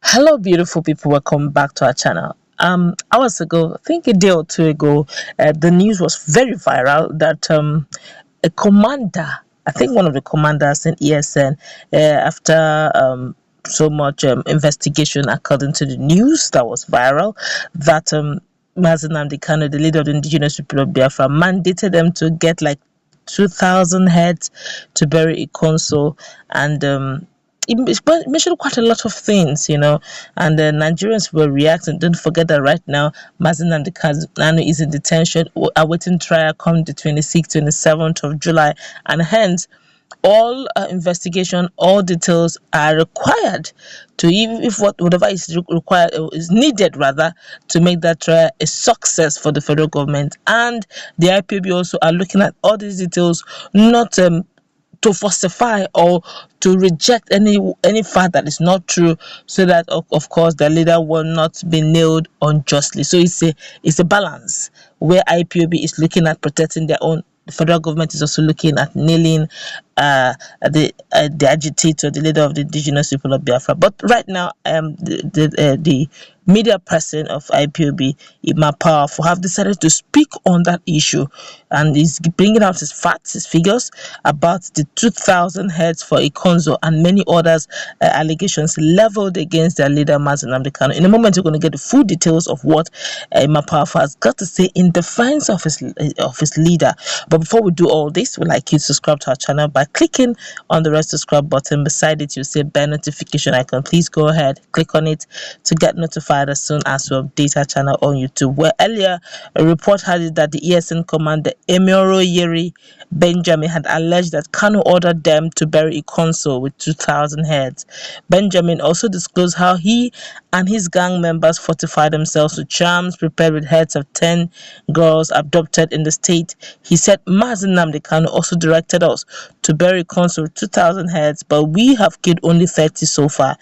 Hello, beautiful people. Welcome back to our channel. Hours ago, I think a day or two ago, the news was very viral that a commander, I think one of the commanders in ESN, after so much investigation, according to the news that was viral, that Mazi Nnamdi Kanu, the leader of the indigenous people of Biafra, mandated them to get like 2,000 heads to bury Ikonso, and it mentioned quite a lot of things, and the Nigerians were reacting. Don't forget that right now, Mazi Nnamdi Kanu is in detention, awaiting trial come the 26th, 27th of July, and hence all investigation, all details are required to, even if whatever is required is needed rather, to make that trial a success for the federal government. And the IPOB also are looking at all these details, not to falsify or to reject any fact that is not true, so that of course the leader will not be nailed unjustly. So it's a balance where IPOB is looking at protecting their own. The federal government is also looking at nailing the agitator, the leader of the indigenous people of Biafra. But right now, the media person of IPOB, Ima Powerful, have decided to speak on that issue, and is bringing out his facts, his figures about the 2,000 heads for Ikonso and many others allegations leveled against their leader Mazi Nnamdi Kanu. In a moment, you're going to get the full details of what Ima Powerful has got to say in defense of his leader. But before we do all this, we'd like you to subscribe to our channel by clicking on the red subscribe button. Beside it, you'll see a bell notification icon. Please go ahead, click on it to get notified as soon as we update our channel on YouTube. Where earlier a report had it that the ESN commander Onyearmy Benjamin had alleged that Kanu ordered them to bury Ikonso with 2,000 heads. Benjamin also disclosed how he and his gang members fortified themselves with charms prepared with heads of 10 girls abducted in the state. He said Mazi Nnamdi Kanu also directed us to bury Ikonso with 2,000 heads, but we have killed only 30 so far.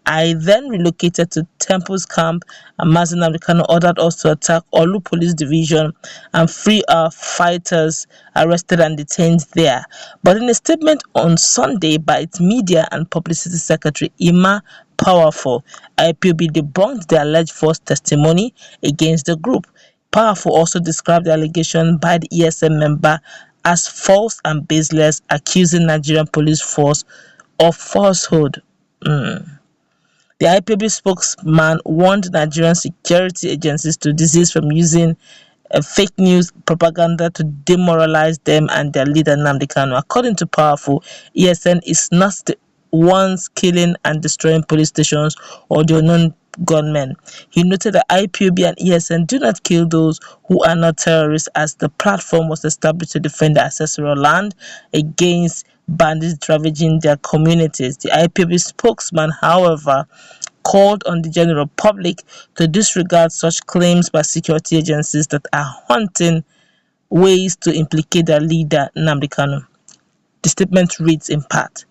I then relocated to Temple's camp, and Mazi Nnamdi Kanu ordered us to attack Olu Police Division and free our fighters arrested and detained there. But in a statement on Sunday by its media and publicity secretary, Ima Powerful, IPOB debunked the alleged false testimony against the group. Powerful also described the allegation by the ESN member as false and baseless, accusing Nigerian police force of falsehood. The IPOB spokesman warned Nigerian security agencies to desist from using fake news propaganda to demoralize them and their leader Nnamdi Kanu. According to Powerful, ESN is not the ones killing and destroying police stations or the unknown gunmen. He noted that IPOB and ESN do not kill those who are not terrorists, as the platform was established to defend the ancestral land against bandits ravaging their communities. The IPOB spokesman, however, called on the general public to disregard such claims by security agencies that are hunting ways to implicate their leader Nnamdi Kanu. The statement reads in part: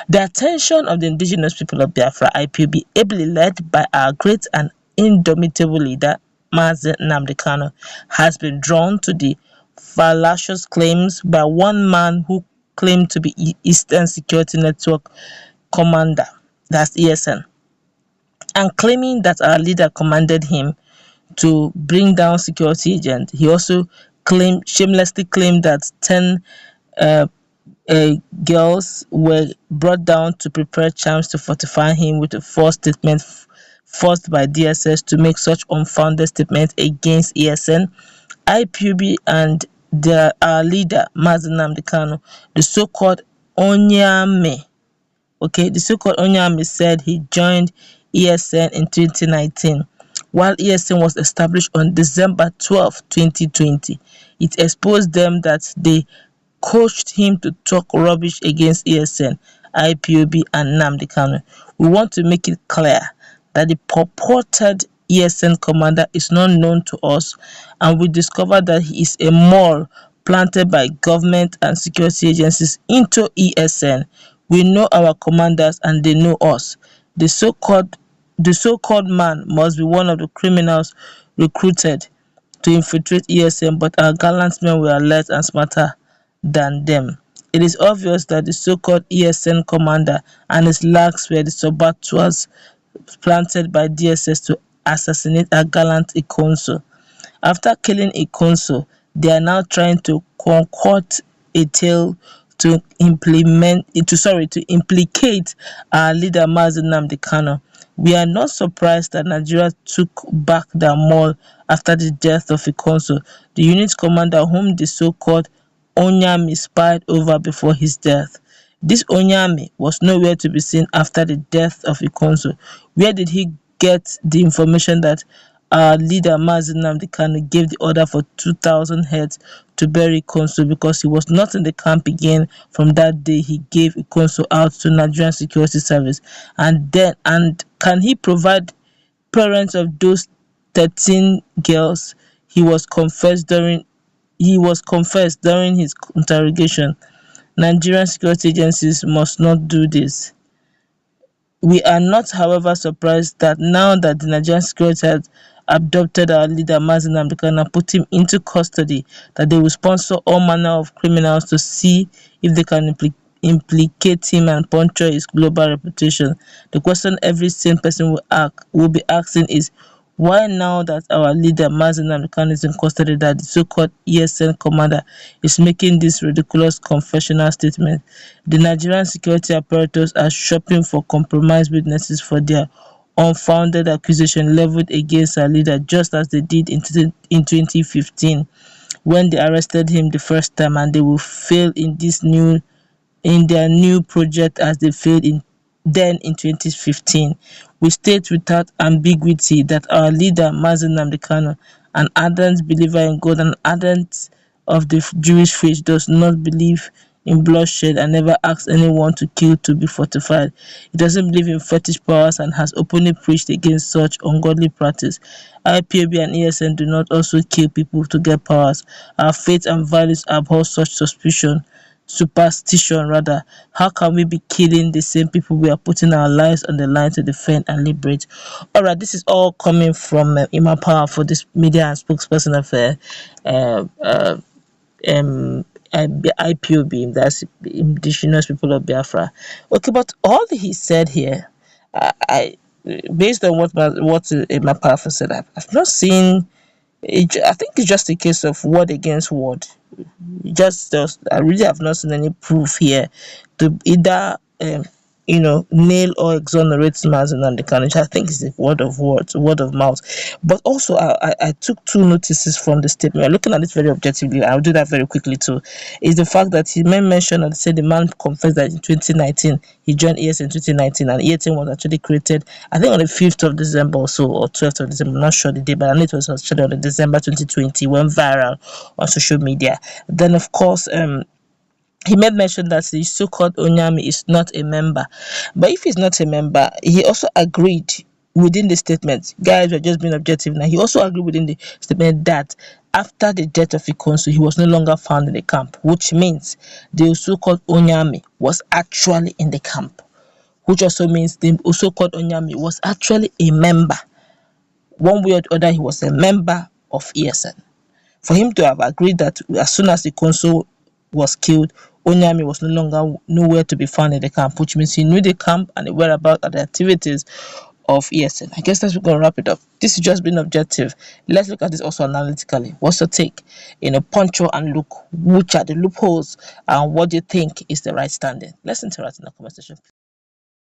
the attention of the indigenous people of Biafra, IPOB, ably led by our great and indomitable leader Mazi Nnamdi Kanu, has been drawn to the fallacious claims by one man who claimed to be Eastern Security Network commander, that's ESN, and claiming that our leader commanded him to bring down security agents. He also shamelessly claimed that 10 girls were brought down to prepare charms to fortify him, with a false statement forced by DSS to make such unfounded statements against ESN, IPOB, and our leader Mazi Nnamdi Kanu. The so-called Onyearmy, the so-called Onyearmy said he joined ESN in 2019, while ESN was established on December 12, 2020. It exposed them that they coached him to talk rubbish against ESN, IPOB, and Nnamdi Kanu. We want to make it clear that the purported ESN commander is not known to us, and we discovered that he is a mole planted by government and security agencies into ESN. We know our commanders and they know us. The so-called man must be one of the criminals recruited to infiltrate ESN, but our gallant men were alert and smarter than them. It is obvious that the so-called ESN commander and his lags were the saboteurs planted by DSS to assassinate a gallant Ikonso. After killing Ikonso, they are now trying to concoct a tale to implicate our leader Mazi Nnamdi Kanu. We are not surprised that Nigeria took back their mall after the death of Ikonso, the unit commander whom the so-called Onyearmy spied over before his death. This Onyearmy was nowhere to be seen after the death of Ikonso. Where did he get the information that our leader Mazi Nnamdi Kanu gave the order for 2,000 heads to bury Ikonso, because he was not in the camp again from that day he gave Ikonso out to Nigerian Security Service? And can he provide parents of those 13 girls he was confessed during his interrogation? Nigerian security agencies must not do this. We are not, however, surprised that now that the Nigerian security has abducted our leader Mazi Nnamdi Kanu and put him into custody, that they will sponsor all manner of criminals to see if they can implicate him and puncture his global reputation. The question every sane person will be asking is, why now that our leader Mazi Nnamdi Kanu is in custody, that the so-called ESN commander is making this ridiculous confessional statement? The Nigerian security apparatus are shopping for compromised witnesses for their unfounded accusation leveled against our leader, just as they did in 2015 when they arrested him the first time, and they will fail in their new project as they failed in 2015. We state without ambiguity that our leader Mazi Nnamdi Kanu, an ardent believer in God and ardent of the Jewish faith, does not believe in bloodshed and never asks anyone to kill to be fortified. He doesn't believe in fetish powers and has openly preached against such ungodly practice. IPOB and ESN do not also kill people to get powers. Our faith and values abhor such superstition rather. How can we be killing the same people we are putting our lives on the line to defend and liberate? All right, this is all coming from Ima Power, for this media and spokesperson of uh, uh, um, IPOB, that's Indigenous People of Biafra. Okay, but all he said here, I based on what Ima Power said, I've not seen. I think it's just a case of word against word. Just I really have not seen any proof here to either nail or exonerate Mazi Nnamdi Kanu, which I think is a word of words, word of mouth. But also, I took two notices from the statement. We're looking at it very objectively. I'll do that very quickly too. Is the fact that he made mention and said the man confessed that in 2019 he joined ESN in 2019, and ESN was actually created, I think, on the 5th of December or so, or 12th of December. I'm not sure the day, but I know it was actually on the December 2020, went viral on social media. Then, of course, he made mention that the so-called Onyearmy is not a member. But if he's not a member, he also agreed within the statement, guys, we're just being objective now. He also agreed within the statement that after the death of Ikonso, he was no longer found in the camp, which means the so-called Onyearmy was actually in the camp, which also means the so-called Onyearmy was actually a member. One way or the other, he was a member of ESN. For him to have agreed that as soon as Ikonso was killed, Onyearmy was no longer nowhere to be found in the camp, which means he knew the camp and the whereabouts and the activities of ESN. I guess that's we're gonna wrap it up. This has just been objective. Let's look at this also analytically. What's your take? Puncture and look which are the loopholes and what do you think is the right standing. Let's interact in the comment section.